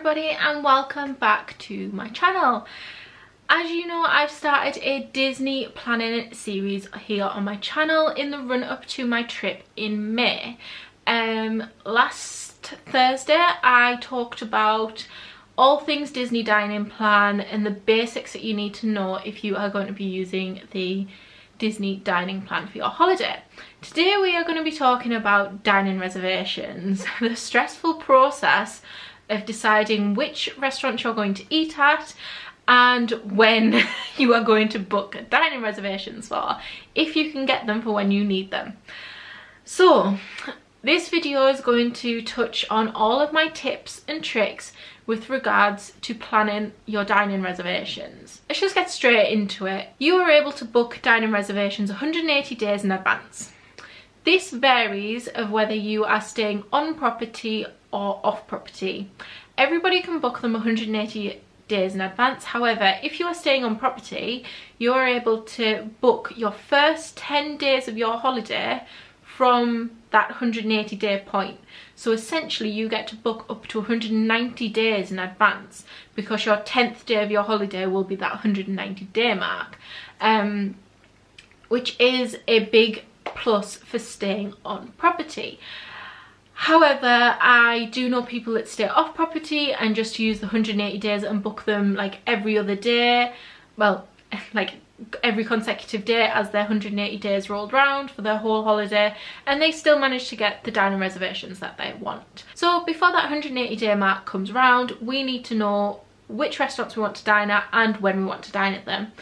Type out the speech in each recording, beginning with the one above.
everybody and welcome back to my channel. As you know, I've started a Disney planning series here on my channel in the run up to my trip in May. Last Thursday I talked about all things Disney dining plan and the basics that you need to know if you are going to be using the Disney dining plan for your holiday. Today we are going to be talking about dining reservations, the stressful process of deciding which restaurant you're going to eat at and when you are going to book dining reservations for, if you can get them for when you need them. So this video is going to touch on all of my tips and tricks with regards to planning your dining reservations. Let's just get straight into it. You are able to book dining reservations 180 days in advance. This varies of whether you are staying on property or off property. Everybody can book them 180 days in advance. However, if you are staying on property, you are able to book your first 10 days of your holiday from that 180 day point. So essentially you get to book up to 190 days in advance because your 10th day of your holiday will be that 190 day mark, which is a big plus for staying on property. However, I do know people that stay off property and just use the 180 days and book them like every other day, well, like every consecutive day as their 180 days rolled round for their whole holiday, and they still manage to get the dining reservations that they want. So before that 180 day mark comes round, we need to know which restaurants we want to dine at and when we want to dine at them,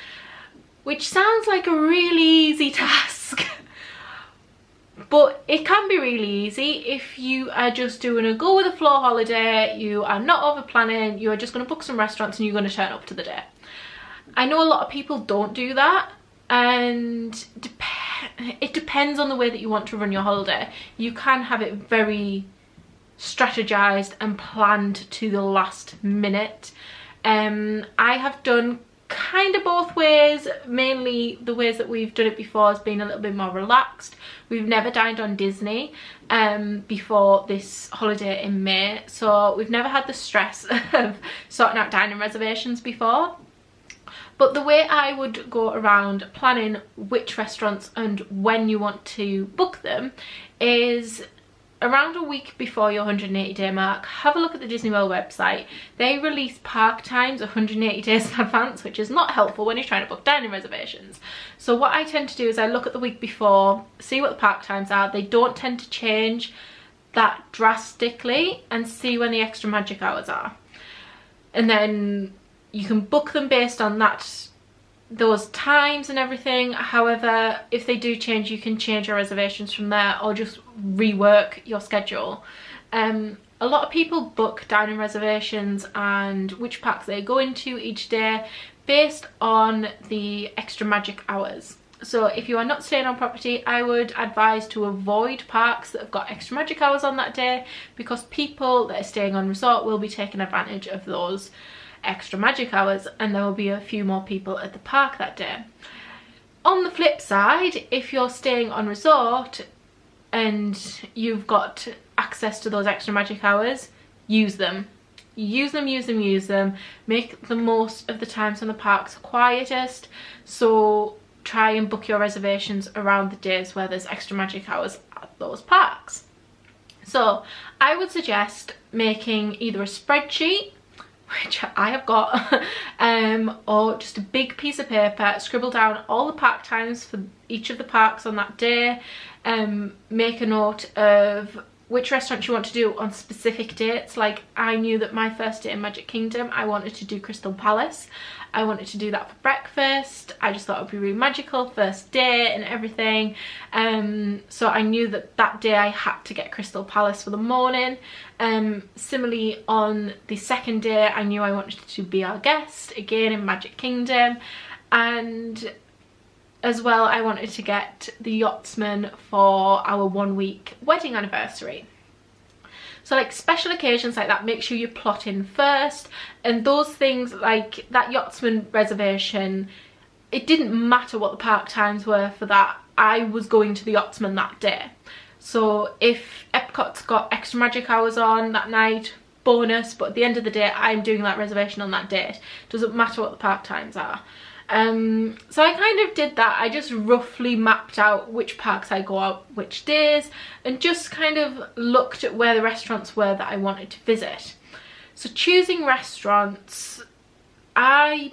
which sounds like a really easy task. But it can be really easy if you are just doing a go with the flow holiday, you are not over planning, you are just going to book some restaurants and you're going to turn up to the day. I know a lot of people don't do that, and it depends on the way that you want to run your holiday. You can have it very strategized and planned to the last minute. I have done kind of both ways. Mainly the ways that we've done it before has been a little bit more relaxed. We've never dined on Disney before this holiday in May, so we've never had the stress of sorting out dining reservations before. But the way I would go around planning which restaurants and when you want to book them is around a week before your 180 day mark, have a look at the Disney World website. They release park times 180 days in advance, which is not helpful when you're trying to book dining reservations. So what I tend to do is I look at the week before, see what the park times are. They don't tend to change that drastically, and see when the extra magic hours are. And then you can book them based on those times and everything. However, if they do change, you can change your reservations from there or just rework your schedule. A lot of people book dining reservations and which parks they go into each day based on the extra magic hours. So if you are not staying on property, I would advise to avoid parks that have got extra magic hours on that day, because people that are staying on resort will be taking advantage of those extra magic hours, and there will be a few more people at the park that day. On the flip side, if you're staying on resort and you've got access to those extra magic hours, use them. Use them. Make the most of the times when the parks are quietest. So try and book your reservations around the days where there's extra magic hours at those parks. So I would suggest making either a spreadsheet, which I have got, or just a big piece of paper, scribble down all the park times for each of the parks on that day, make a note of which restaurant you want to do on specific dates. Like, I knew that my first day in Magic Kingdom I wanted to do Crystal Palace. I wanted to do that for breakfast. I just thought it would be really magical, first day and everything. So I knew that that day I had to get Crystal Palace for the morning. Similarly, on the second day I knew I wanted to be our guest again in Magic Kingdom, and as well I wanted to get the Yachtsman for our 1 week wedding anniversary. So like special occasions like that, make sure you plot in first. And those things like that Yachtsman reservation, it didn't matter what the park times were for that. I was going to the Yachtsman that day. So if Epcot's got extra magic hours on that night, bonus, but at the end of the day I'm doing that reservation on that date. Doesn't matter what the park times are. So I kind of did that. I just roughly mapped out which parks I go out which days, and just kind of looked at where the restaurants were that I wanted to visit. So choosing restaurants, I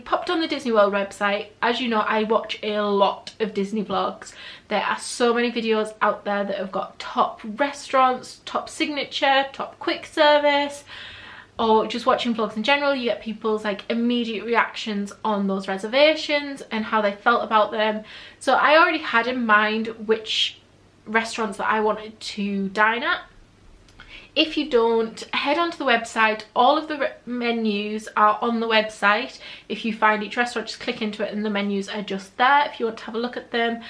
popped on the Disney World website. As you know, I watch a lot of Disney vlogs. There are so many videos out there that have got top restaurants, top signature, top quick service, or just watching vlogs in general. You get people's like immediate reactions on those reservations and how they felt about them. So I already had in mind which restaurants that I wanted to dine at. If you don't, head onto the website. All of the menus are on the website. If you find each restaurant, just click into it and the menus are just there if you want to have a look at them.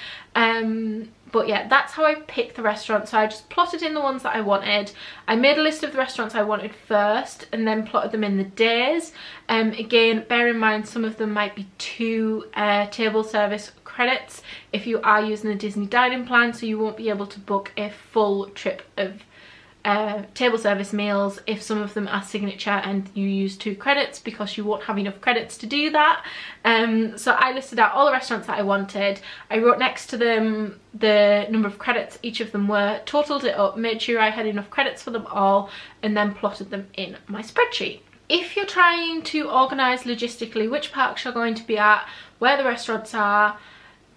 But yeah, that's how I picked the restaurant. So I just plotted in the ones that I wanted. I made a list of the restaurants I wanted first and then plotted them in the days. Again, bear in mind some of them might be 2 table service credits if you are using the Disney dining plan, so you won't be able to book a full trip of table service meals if some of them are signature and you use 2 credits, because you won't have enough credits to do that. So I listed out all the restaurants that I wanted. I wrote next to them the number of credits each of them were, totaled it up, made sure I had enough credits for them all, and then plotted them in my spreadsheet. If you're trying to organise logistically which parks you're going to be at, where the restaurants are,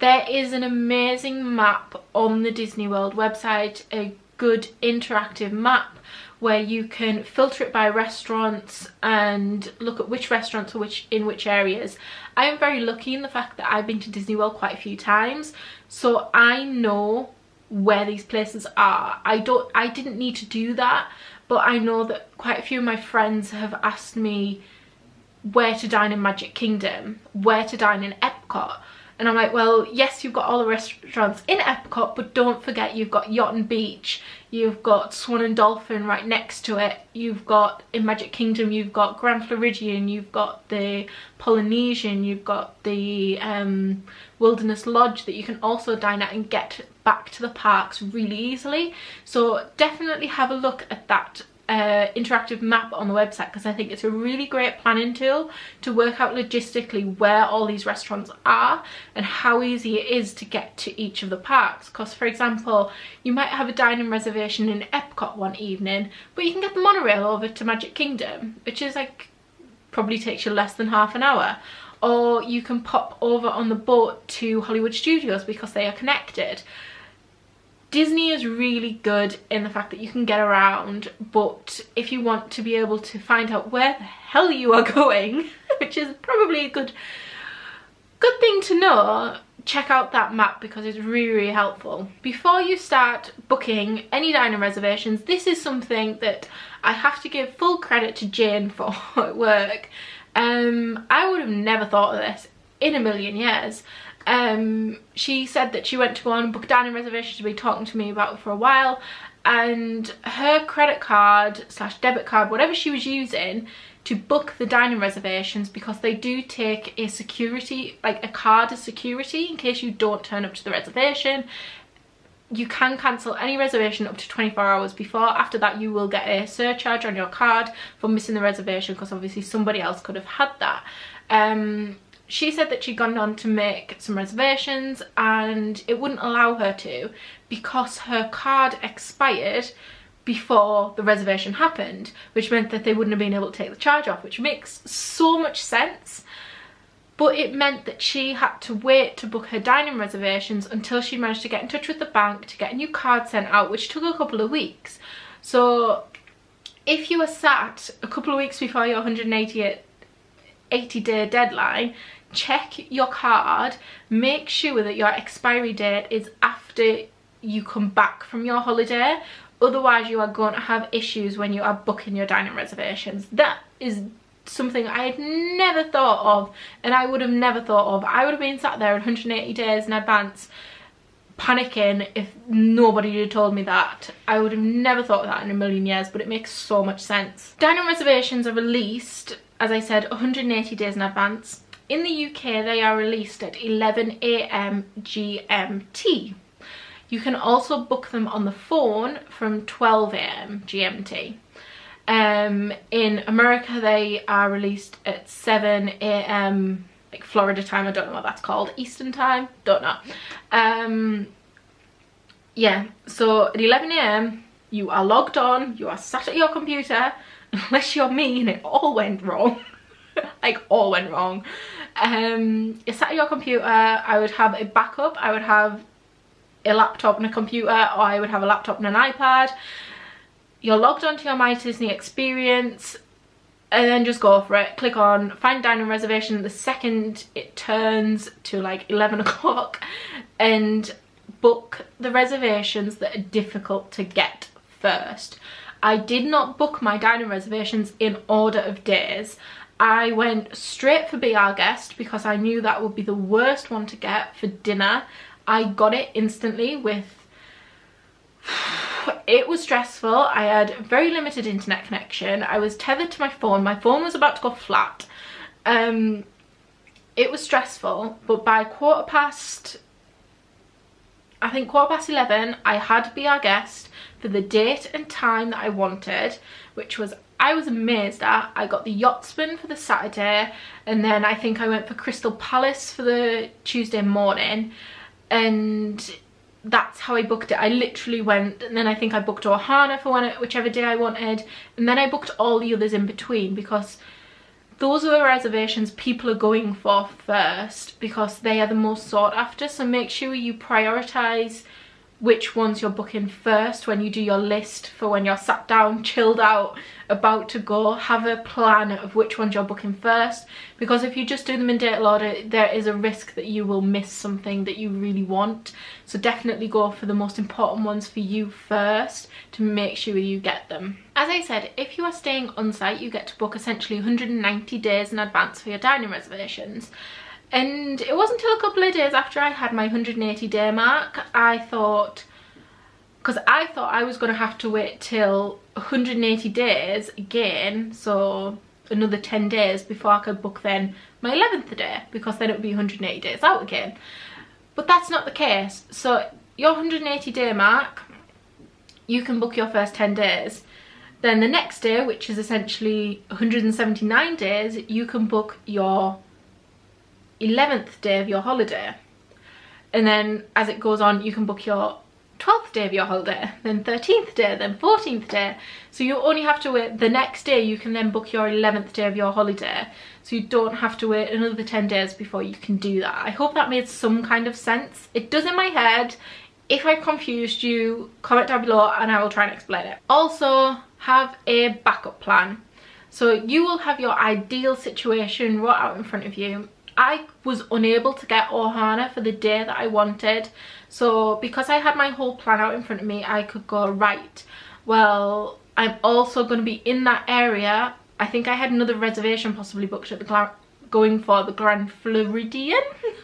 there is an amazing map on the Disney World website, a good interactive map where you can filter it by restaurants and look at which restaurants are in which areas. I am very lucky in the fact that I've been to Disney World quite a few times, so I know where these places are. I didn't need to do that, but I know that quite a few of my friends have asked me where to dine in Magic Kingdom, where to dine in Epcot. And I'm like, well, yes, you've got all the restaurants in Epcot, but don't forget you've got Yacht and Beach, you've got Swan and Dolphin right next to it, you've got, in Magic Kingdom, you've got Grand Floridian, you've got the Polynesian, you've got the Wilderness Lodge that you can also dine at and get back to the parks really easily. So definitely have a look at that interactive map on the website, because I think it's a really great planning tool to work out logistically where all these restaurants are and how easy it is to get to each of the parks. Because for example, you might have a dining reservation in Epcot one evening, but you can get the monorail over to Magic Kingdom, which is like probably takes you less than half an hour. Or you can pop over on the boat to Hollywood Studios because they are connected. Disney is really good in the fact that you can get around, but if you want to be able to find out where the hell you are going, which is probably a good thing to know, check out that map because it's really helpful. Before you start booking any dining reservations, this is something that I have to give full credit to Jane for at work. I would have never thought of this in a million years. She said that she went to go on and book dining reservations. She'd been talking to me about it for a while, and her credit card / debit card, whatever she was using to book the dining reservations, because they do take a security, like a card as security in case you don't turn up to the reservation. You can cancel any reservation up to 24 hours before. After that, you will get a surcharge on your card for missing the reservation, because obviously somebody else could have had that. She said that she'd gone on to make some reservations and it wouldn't allow her to because her card expired before the reservation happened, which meant that they wouldn't have been able to take the charge off, which makes so much sense. But it meant that she had to wait to book her dining reservations until she managed to get in touch with the bank to get a new card sent out, which took a couple of weeks. So if you were sat a couple of weeks before your 180-day deadline, check your card, make sure that your expiry date is after you come back from your holiday. Otherwise you are going to have issues when you are booking your dining reservations. That is something I had never thought of, and I would have never thought of. I would have been sat there 180 days in advance panicking if nobody had told me that. I would have never thought of that in a million years, but it makes so much sense. Dining reservations are released, as I said, 180 days in advance. In the UK, they are released at 11 AM GMT. You can also book them on the phone from 12 AM GMT. In America they are released at 7 a.m. like Florida time. I don't know what that's called, Eastern time, don't know. Yeah, so at 11 a.m. you are logged on, you are sat at your computer, unless you're me and it all went wrong. Like all went wrong. You're sat at your computer. I would have a backup. I would have a laptop and a computer, or I would have a laptop and an iPad. You're logged onto your My Disney experience, and then just go for it. Click on find dining reservation the second it turns to like 11 o'clock, and book the reservations that are difficult to get first. I did not book my dining reservations in order of days. I went straight for Be Our Guest because I knew that would be the worst one to get for dinner. I got it instantly with... It was stressful. I had very limited internet connection. I was tethered to my phone. My phone was about to go flat. It was stressful, but by quarter past 11, I had Be Our Guest for the date and time that I wanted, which was, I was amazed at. I got the Yachtsman for the Saturday, and then I think I went for Crystal Palace for the Tuesday morning, and that's how I booked it. I literally went, and then I think I booked Ohana for whichever day I wanted, and then I booked all the others in between, because those are the reservations people are going for first, because they are the most sought after. So make sure you prioritise which ones you're booking first when you do your list for when you're sat down, chilled out, about to go. Have a plan of which ones you're booking first, because if you just do them in date order, there is a risk that you will miss something that you really want. So definitely go for the most important ones for you first to make sure you get them. As I said, if you are staying on site, you get to book essentially 190 days in advance for your dining reservations. And it wasn't until a couple of days after I had my 180 day mark, I thought, because I thought I was going to have to wait till 180 days again, so another 10 days before I could book then my 11th day, because then it would be 180 days out again. But that's not the case. So your 180 day mark, you can book your first 10 days. Then the next day, which is essentially 179 days, you can book your 11th day of your holiday. And then as it goes on, you can book your 12th day of your holiday, then 13th day, then 14th day. So you only have to wait the next day. You can then book your 11th day of your holiday, so you don't have to wait another 10 days before you can do that. I hope that made some kind of sense. It does in my head. If I've confused you, comment down below and I will try and explain it. Also, have a backup plan. So you will have your ideal situation right out in front of you. I was unable to get Ohana for the day that I wanted, so because I had my whole plan out in front of me, I could go, right, well, I'm also going to be in that area. I think I had another reservation possibly booked at the going for the Grand Floridian.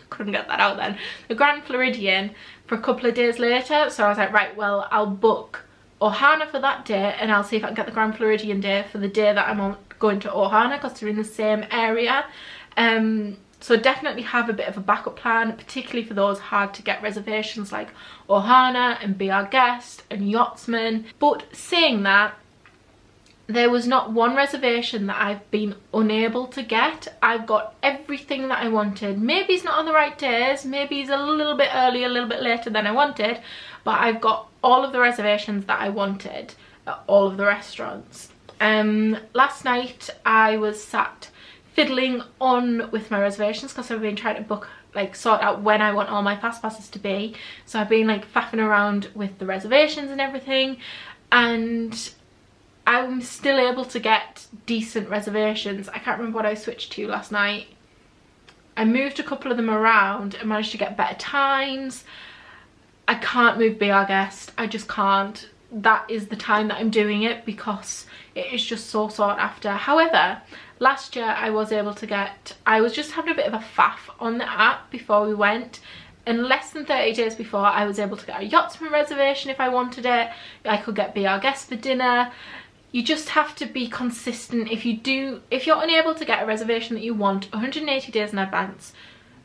Couldn't get that out then. The Grand Floridian for a couple of days later, so I was like, right, well, I'll book Ohana for that day, and I'll see if I can get the Grand Floridian day for the day that I'm going to Ohana, because they're in the same area. So definitely have a bit of a backup plan, particularly for those hard to get reservations like Ohana and Be Our Guest and Yachtsman. But saying that, there was not one reservation that I've been unable to get. I've got everything that I wanted. Maybe it's not on the right days, maybe it's a little bit early, a little bit later than I wanted, but I've got all of the reservations that I wanted at all of the restaurants. Last night I was sat fiddling on with my reservations because I've been trying to book, like, sort out when I want all my fast passes to be. So I've been like faffing around with the reservations and everything, and I'm still able to get decent reservations. I can't remember what I switched to last night. I moved a couple of them around and managed to get better times. I can't move Be Our Guest. I just can't. That is the time that I'm doing it because it is just so sought after. However, last year I was able to get, I was just having a bit of a faff on the app before we went, and less than 30 days before I was able to get a Yachtsman reservation if I wanted it. I could get Be Our Guest for dinner. You just have to be consistent. If you're unable to get a reservation that you want 180 days in advance,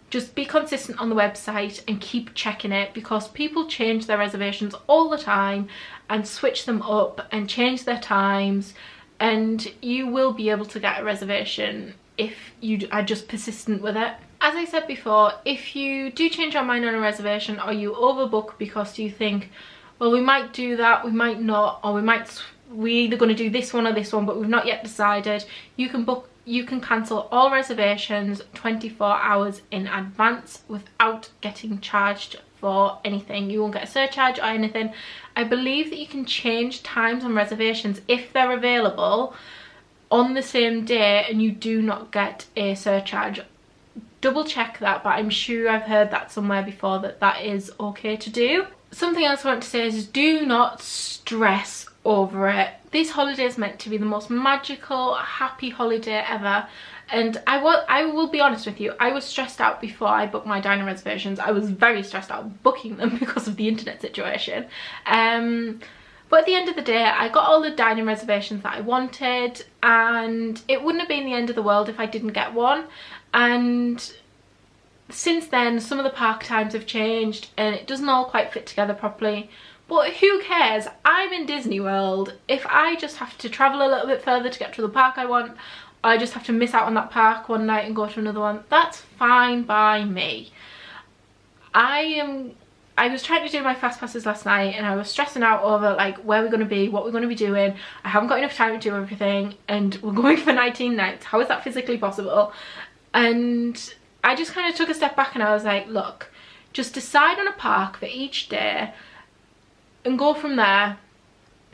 just be consistent on the website and keep checking it, because people change their reservations all the time and switch them up and change their times, and you will be able to get a reservation if you are just persistent with it. As I said before, if you do change your mind on a reservation, or you overbook because you think, well, we might do that, we might not, or we're either going to do this one or this one, but we've not yet decided, you can cancel all reservations 24 hours in advance without getting charged for anything. You won't get a surcharge or anything. I believe that you can change times on reservations if they're available on the same day, and you do not get a surcharge. Double check that, but I'm sure I've heard that somewhere before, that that is okay to do. Something else I want to say is, do not stress over it. This holiday is meant to be the most magical, happy holiday ever, and I will be honest with you, I was stressed out before I booked my dining reservations. I was very stressed out booking them because of the internet situation. But at the end of the day, I got all the dining reservations that I wanted, and it wouldn't have been the end of the world if I didn't get one. And since then, some of the park times have changed and it doesn't all quite fit together properly. But who cares? I'm in Disney World. If I just have to travel a little bit further to get to the park I want, or I just have to miss out on that park one night and go to another one, that's fine by me. I was trying to do my fast passes last night, and I was stressing out over like where we're going to be, what we're going to be doing. I haven't got enough time to do everything, and we're going for 19 nights. How is that physically possible? And I just kind of took a step back and I was like, look, just decide on a park for each day and go from there.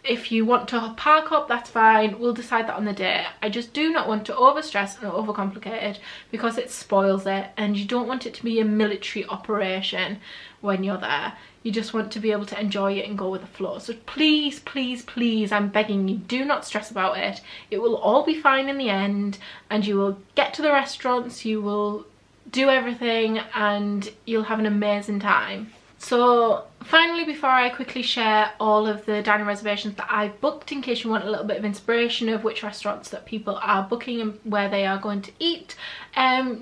If you want to park hop, that's fine, we'll decide that on the day. I just do not want to overstress and overcomplicate it, because it spoils it, and you don't want it to be a military operation when you're there. You just want to be able to enjoy it and go with the flow. So please, please, please, I'm begging you, do not stress about it. It will all be fine in the end, and you will get to the restaurants, you will do everything, and you'll have an amazing time. So finally, before I quickly share all of the dining reservations that I've booked, in case you want a little bit of inspiration of which restaurants that people are booking and where they are going to eat,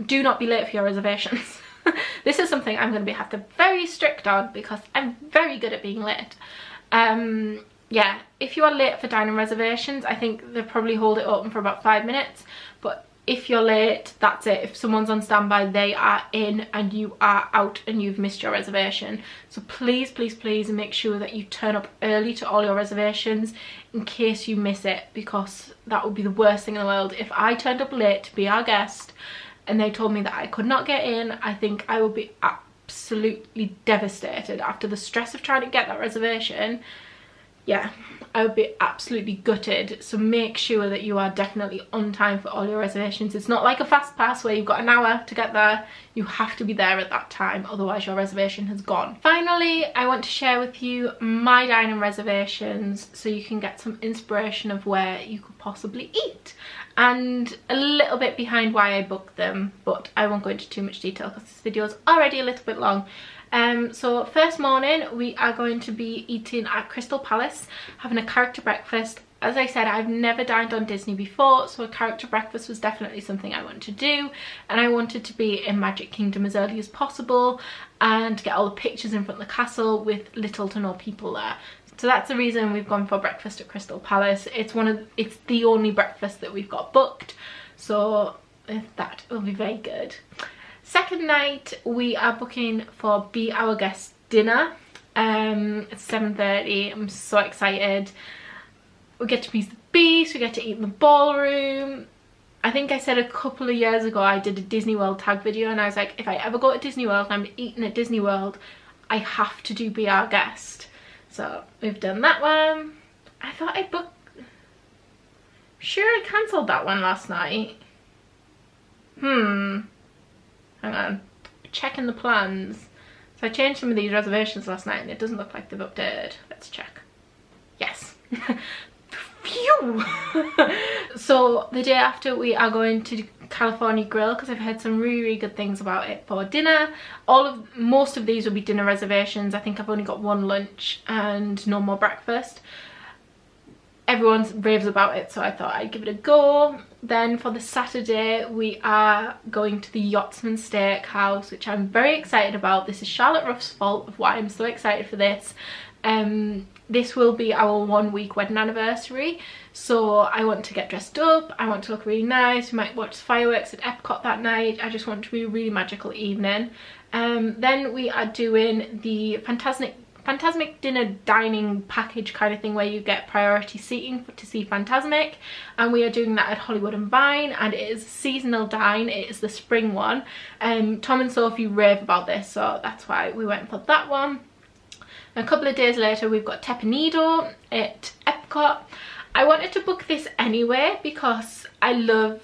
do not be late for your reservations. This is something I'm going to have to be very strict on, because I'm very good at being late. Yeah, if you are late for dining reservations, I think they probably hold it open for about 5 minutes, but if you're late, that's it. If someone's on standby, they are in and you are out and you've missed your reservation. So please, please, please make sure that you turn up early to all your reservations in case you miss it, because that would be the worst thing in the world. If I turned up late to be our guest and they told me that I could not get in, I think I would be absolutely devastated after the stress of trying to get that reservation. Yeah, I would be absolutely gutted. So make sure that you are definitely on time for all your reservations. It's not like a fast pass where you've got an hour to get there. You have to be there at that time, otherwise your reservation has gone. Finally, I want to share with you my dining reservations so you can get some inspiration of where you could possibly eat, and a little bit behind why I booked them, but I won't go into too much detail because this video is already a little bit long. So first morning we are going to be eating at Crystal Palace, having a character breakfast. As I said, I've never dined on Disney before, so a character breakfast was definitely something I wanted to do, and I wanted to be in Magic Kingdom as early as possible and get all the pictures in front of the castle with little to no people there. So that's the reason we've gone for breakfast at Crystal Palace. It's the only breakfast that we've got booked, so that will be very good. Second night, we are booking for Be Our Guest dinner. It's 7:30. I'm so excited. We get to meet the Beast, we get to eat in the ballroom. I think I said a couple of years ago I did a Disney World tag video, and I was like, if I ever go to Disney World and I'm eating at Disney World, I have to do Be Our Guest. So we've done that one. I thought I booked... Sure, I cancelled that one last night. Hang on, checking the plans. So I changed some of these reservations last night and it doesn't look like they've updated. Let's check. Yes. Phew! So the day after we are going to California Grill, because I've heard some really, really good things about it for dinner. Most of these will be dinner reservations. I think I've only got one lunch and no more breakfast. Everyone raves about it, so I thought I'd give it a go. Then for the Saturday, we are going to the Yachtsman Steakhouse, which I'm very excited about. This is Charlotte Ruff's fault of why I'm so excited for this. This will be our 1 week wedding anniversary, So I want to get dressed up, I want to look really nice, we might watch fireworks at Epcot that night. I just want it to be a really magical evening. Then we are doing the Fantasmic dinner dining package kind of thing, where you get priority seating to see Fantasmic, and we are doing that at Hollywood and Vine, and it is seasonal dine. It is the spring one. Tom and Sophie rave about this, so that's why we went for that one. And a couple of days later we've got Tepanido at Epcot. I wanted to book this anyway because I love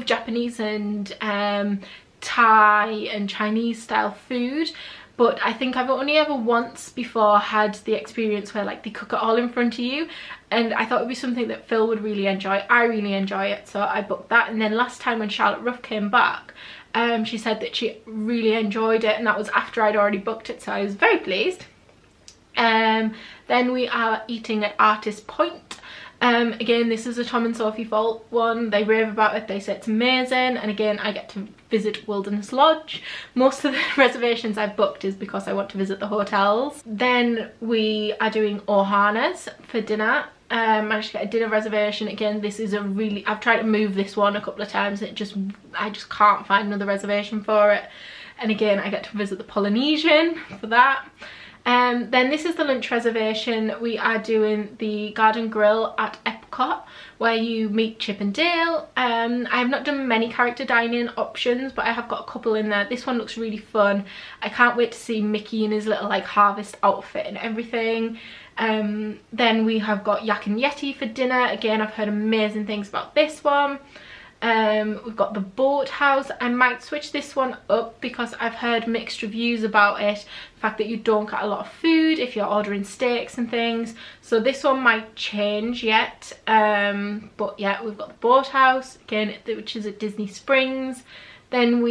Japanese and Thai and Chinese style food, but I think I've only ever once before had the experience where like they cook it all in front of you, and I thought it would be something that Phil would really enjoy. I really enjoy it, so I booked that. And then last time when Charlotte Ruff came back, she said that she really enjoyed it, and that was after I'd already booked it, so I was very pleased. Then we are eating at Artist Point. Again, this is a Tom and Sophie fault one. They rave about it, they say it's amazing, and again I get to visit Wilderness Lodge. Most of the reservations I've booked is because I want to visit the hotels. Then we are doing Ohana's for dinner. Managed to get a dinner reservation. Again, this is a really, I've tried to move this one a couple of times, I just can't find another reservation for it. And again, I get to visit the Polynesian for that. Then this is the lunch reservation. We are doing the Garden Grill at Epcot, where you meet Chip and Dale. I have not done many character dining options, but I have got a couple in there. This one looks really fun. I can't wait to see Mickey in his little like harvest outfit and everything. Then we have got Yak and Yeti for dinner. Again, I've heard amazing things about this one. We've got the Boathouse. I might switch this one up because I've heard mixed reviews about it. The fact that you don't get a lot of food if you're ordering steaks and things. So this one might change yet. But yeah, we've got the Boathouse again, which is at Disney Springs. Then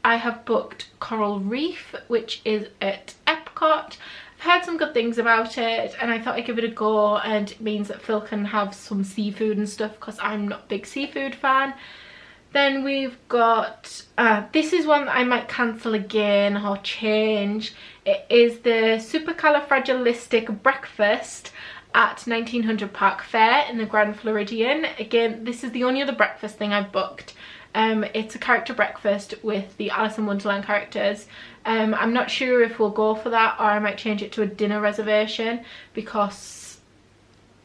I have booked Coral Reef, which is at Epcot. I've heard some good things about it, and I thought I'd give it a go, and it means that Phil can have some seafood and stuff because I'm not a big seafood fan. Then we've got, this is one that I might cancel again or change. It is the Supercalifragilistic Breakfast at 1900 Park Fair in the Grand Floridian. Again, this is the only other breakfast thing I've booked. It's a character breakfast with the Alice in Wonderland characters. I'm not sure if we'll go for that, or I might change it to a dinner reservation, because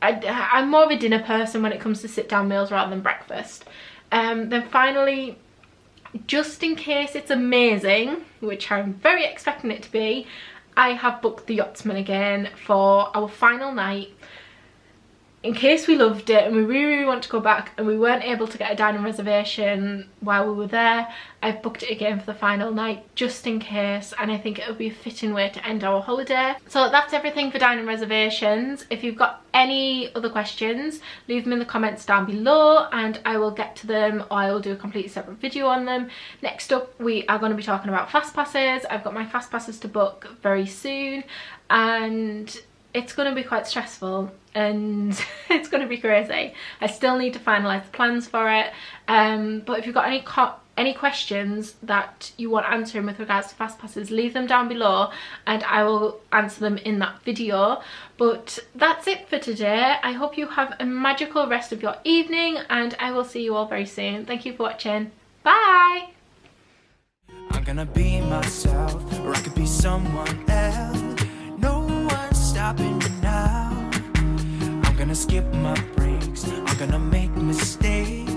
I'm more of a dinner person when it comes to sit down meals rather than breakfast. Then finally, just in case it's amazing, which I'm very expecting it to be, I have booked the Yachtsman again for our final night. In case we loved it and we really want to go back and we weren't able to get a dining reservation while we were there, I've booked it again for the final night just in case, and I think it'll be a fitting way to end our holiday. So that's everything for dining reservations. If you've got any other questions, leave them in the comments down below and I will get to them, or I will do a completely separate video on them. Next up, we are going to be talking about fast passes. I've got my fast passes to book very soon, and it's going to be quite stressful and it's going to be crazy. I still need to finalise the plans for it, but if you've got any questions that you want answering with regards to fast passes, leave them down below and I will answer them in that video. But that's it for today. I hope you have a magical rest of your evening and I will see you all very soon. Thank you for watching. Bye! I'm gonna be myself, or I could be someone else. No one's stopping me now. I'm gonna skip my breaks, I'm gonna make mistakes.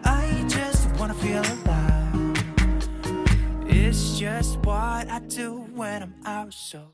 I just wanna feel alive. It's just what I do when I'm out, so